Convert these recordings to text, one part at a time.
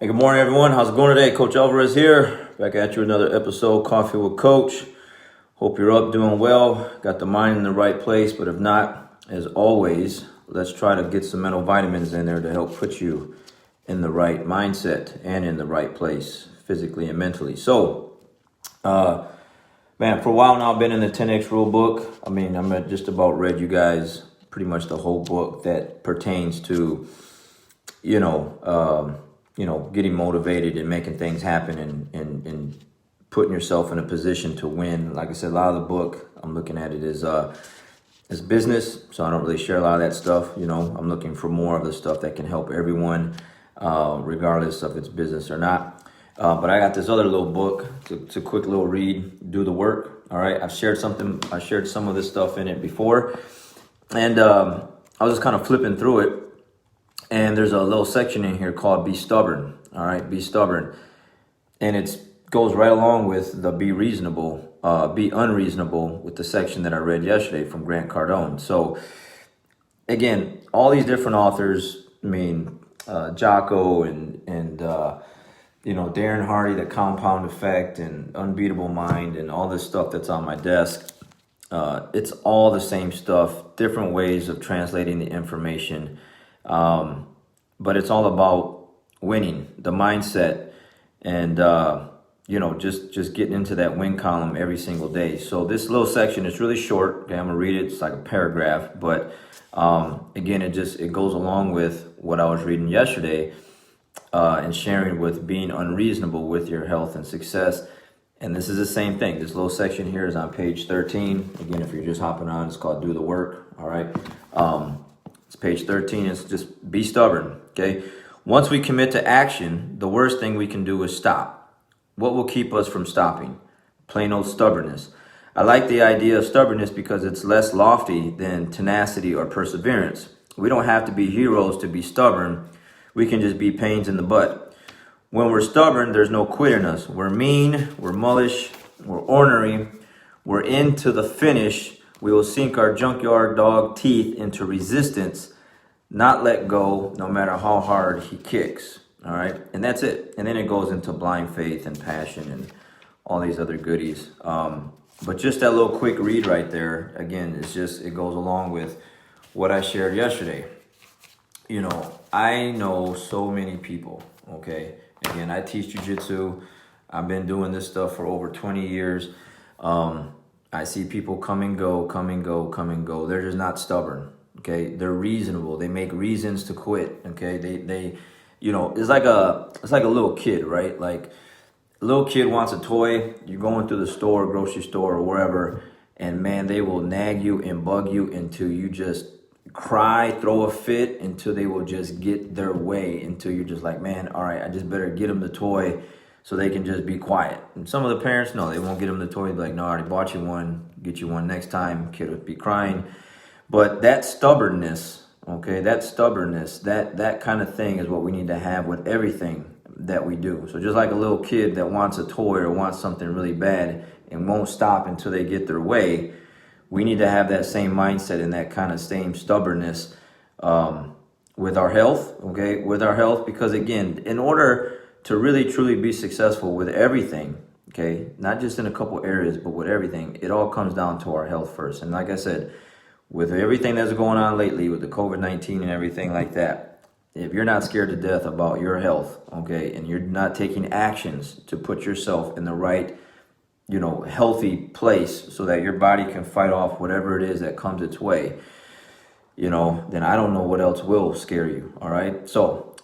Hey, good morning, everyone. How's it going today? Coach Alvarez here, back at you another episode, Coffee with Coach. Hope you're up, doing well, got the mind in the right place. But if not, as always, let's try to get some mental vitamins in there to help put you in the right mindset and in the right place, physically and mentally. So, man, for a while now, I've been in the 10X rule book. I mean, I'm just about read you guys pretty much the whole book that pertains to, getting motivated and making things happen and putting yourself in a position to win. Like I said, a lot of the book I'm looking at it as business, so I don't really share a lot of that stuff. I'm looking for more of the stuff that can help everyone, regardless of it's business or not. But I got this other little book. It's a quick little read. Do the work. All right. I shared some of this stuff in it before, and I was just kind of flipping through it. And there's a little section in here called Be Stubborn. All right, be stubborn. And it goes right along with the Be Unreasonable with the section that I read yesterday from Grant Cardone. So again, all these different authors, Jocko and Darren Hardy, The Compound Effect and Unbeatable Mind and all this stuff that's on my desk. It's all the same stuff, different ways of translating the information. But it's all about winning, the mindset, and just getting into that win column every single day. So this little section is really short. Okay, I'm gonna read it. It's like a paragraph, but again, it goes along with what I was reading yesterday and sharing with being unreasonable with your health and success. And this is the same thing. This little section here is on page 13. Again, if you're just hopping on, it's called Do the Work. All right. It's page 13. It's just be stubborn. Okay. Once we commit to action, the worst thing we can do is stop. What will keep us from stopping? Plain old stubbornness. I like the idea of stubbornness because it's less lofty than tenacity or perseverance. We don't have to be heroes to be stubborn. We can just be pains in the butt. When we're stubborn, there's no quit in us. We're mean, we're mullish, we're ornery, we're into the finish. We will sink our junkyard dog teeth into resistance, not let go, no matter how hard he kicks. All right. And that's it. And then it goes into blind faith and passion and all these other goodies. But just that little quick read right there, again, it goes along with what I shared yesterday. I know so many people. Okay. Again, I teach jiu-jitsu. I've been doing this stuff for over 20 years. I see people come and go. They're just not stubborn. Okay, they're reasonable. They make reasons to quit. Okay, they it's like a little kid, right? Like a little kid wants a toy. You're going through the store, grocery store, or wherever, and man, they will nag you and bug you until you just cry, throw a fit, until they will just get their way. Until you're just like, man, all right, I just better get them the toy so they can just be quiet. And some of the parents, no, they won't get them the toy. They're like, no, I already bought you one. Get you one next time. Kid would be crying. But that stubbornness, okay, that kind of thing is what we need to have with everything that we do. So just like a little kid that wants a toy or wants something really bad and won't stop until they get their way, we need to have that same mindset and that kind of same stubbornness with our health, okay, because again, in order to really truly be successful with everything, okay, not just in a couple areas, but with everything, it all comes down to our health first. And like I said, with everything that's going on lately with the COVID-19 and everything like that, if you're not scared to death about your health, okay, and you're not taking actions to put yourself in the right, healthy place so that your body can fight off whatever it is that comes its way, then I don't know what else will scare you. All right. So,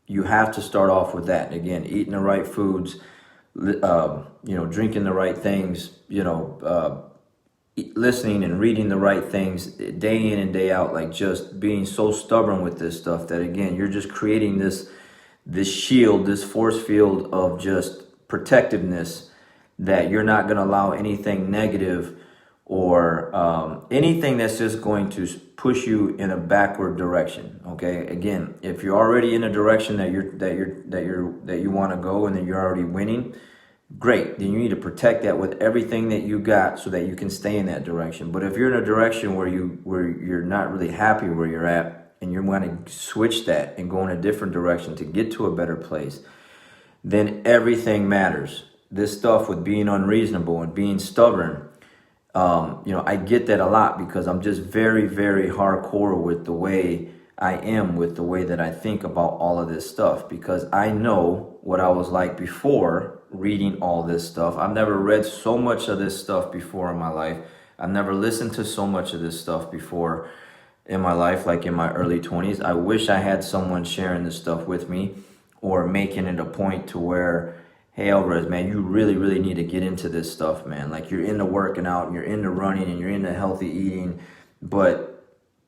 you have to start off with that. Again, eating the right foods, drinking the right things, listening and reading the right things day in and day out, like just being so stubborn with this stuff that, again, you're just creating this shield, this force field of just protectiveness that you're not going to allow anything negative or anything that's just going to push you in a backward direction. Okay. Again, if you're already in a direction that you want to go and that you're already winning, great. Then you need to protect that with everything that you got so that you can stay in that direction. But if you're in a direction where you're not really happy where you're at, and you want to switch that and go in a different direction to get to a better place, then everything matters. This stuff with being unreasonable and being stubborn, I get that a lot because I'm just very, very hardcore with the way I am, with the way that I think about all of this stuff, because I know what I was like before reading all this stuff. I've never read so much of this stuff before in my life. I've never listened to so much of this stuff before in my life, like in my early 20s. I wish I had someone sharing this stuff with me or making it a point to where, hey, Alvarez, man, you really, really need to get into this stuff, man. Like, you're into working out, and you're into running, and you're into healthy eating, but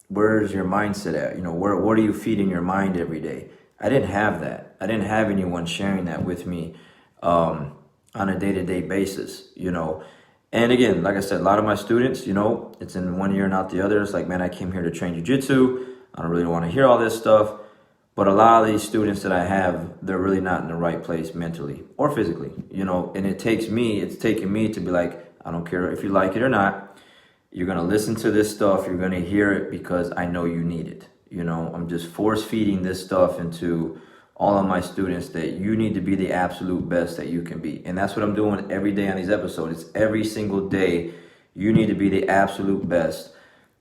where's your mindset at? What are you feeding your mind every day? I didn't have that. I didn't have anyone sharing that with me on a day-to-day basis, And again, like I said, a lot of my students, it's in one ear and out the other. It's like, man, I came here to train jiu-jitsu. I don't really want to hear all this stuff. But a lot of these students that I have, they're really not in the right place mentally or physically, and it's taken me to be like, I don't care if you like it or not. You're going to listen to this stuff. You're going to hear it because I know you need it. I'm just force feeding this stuff into all of my students that you need to be the absolute best that you can be. And that's what I'm doing every day on these episodes. It's every single day. You need to be the absolute best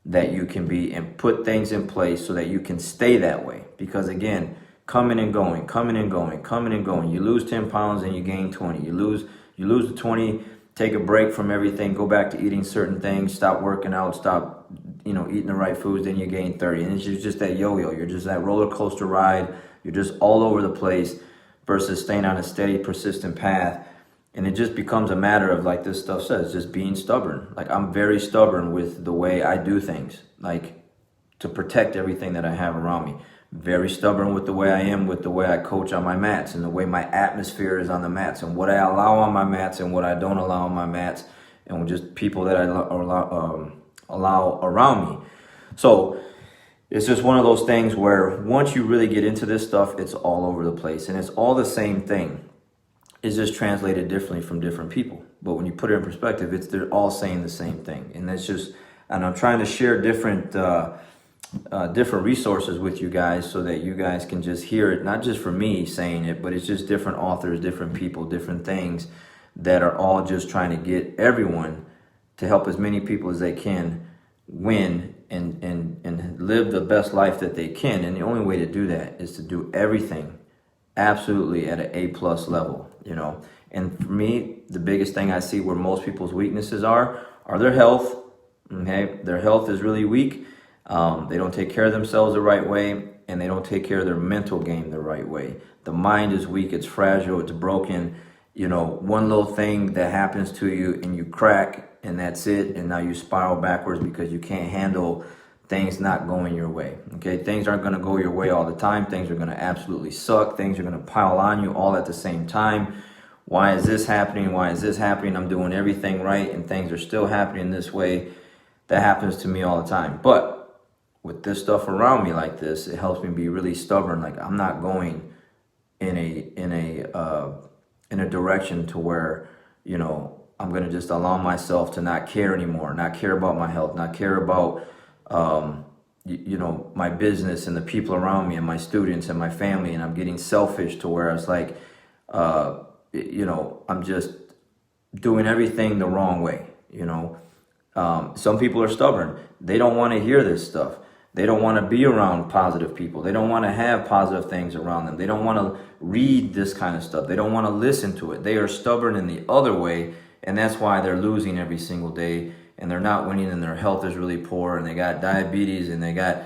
that you can be and put things in place so that you can stay that way. Because again, coming and going, coming and going, coming and going. You lose 10 pounds and you gain 20. You lose the 20, take a break from everything, go back to eating certain things, stop working out, stop, eating the right foods, then you gain 30. And it's just that yo-yo. You're just that roller coaster ride. You're just all over the place versus staying on a steady, persistent path. And it just becomes a matter of, like this stuff says, just being stubborn. Like, I'm very stubborn with the way I do things, like to protect everything that I have around me. Very stubborn with the way I am, with the way I coach on my mats and the way my atmosphere is on the mats and what I allow on my mats and what I don't allow on my mats and just people that I allow around me. So it's just one of those things where once you really get into this stuff, it's all over the place and it's all the same thing. It's just translated differently from different people. But when you put it in perspective, they're all saying the same thing. And I'm trying to share different resources with you guys so that you guys can just hear it, not just from me saying it, but it's just different authors, different people, different things that are all just trying to get everyone to help as many people as they can win and live the best life that they can. And the only way to do that is to do everything absolutely at an A+ level, And for me, the biggest thing I see where most people's weaknesses are their health. Okay, their health is really weak. They don't take care of themselves the right way, and they don't take care of their mental game the right way. The mind is weak. It's fragile. It's broken. One little thing that happens to you and you crack, and that's it. And now you spiral backwards because you can't handle things not going your way. Okay, things aren't going to go your way all the time. Things are going to absolutely suck. Things are going to pile on you all at the same time. Why is this happening? Why is this happening? I'm doing everything right and things are still happening this way. That happens to me all the time. But with this stuff around me like this, it helps me be really stubborn. Like, I'm not going in a direction to where, I'm going to just allow myself to not care anymore, not care about my health, not care about my business and the people around me and my students and my family, and I'm getting selfish to where it's like, I'm just doing everything the wrong way, Some people are stubborn. They don't want to hear this stuff. They don't want to be around positive people. They don't want to have positive things around them. They don't want to read this kind of stuff. They don't want to listen to it. They are stubborn in the other way, and that's why they're losing every single day. And they're not winning, and their health is really poor, and they got diabetes, and they got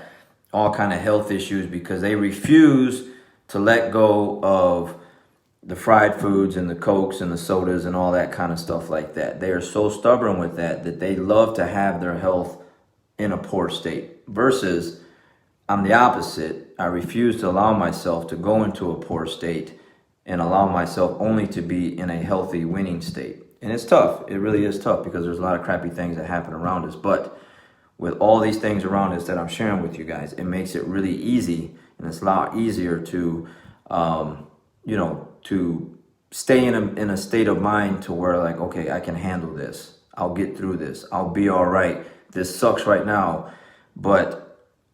all kind of health issues because they refuse to let go of the fried foods and the Cokes and the sodas and all that kind of stuff like that. They are so stubborn with that they love to have their health in a poor state. Versus, I'm the opposite. I refuse to allow myself to go into a poor state and allow myself only to be in a healthy, winning state. And it's tough. It really is tough because there's a lot of crappy things that happen around us. But with all these things around us that I'm sharing with you guys, it makes it really easy, and it's a lot easier to, to stay in a state of mind to where, like, okay, I can handle this. I'll get through this. I'll be all right. This sucks right now, but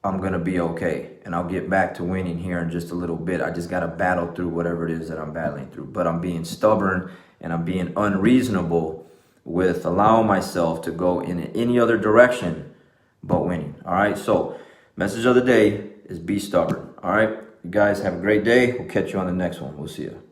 I'm going to be okay. And I'll get back to winning here in just a little bit. I just got to battle through whatever it is that I'm battling through. But I'm being stubborn and I'm being unreasonable with allowing myself to go in any other direction but winning. All right. So message of the day is be stubborn. All right. You guys have a great day. We'll catch you on the next one. We'll see you.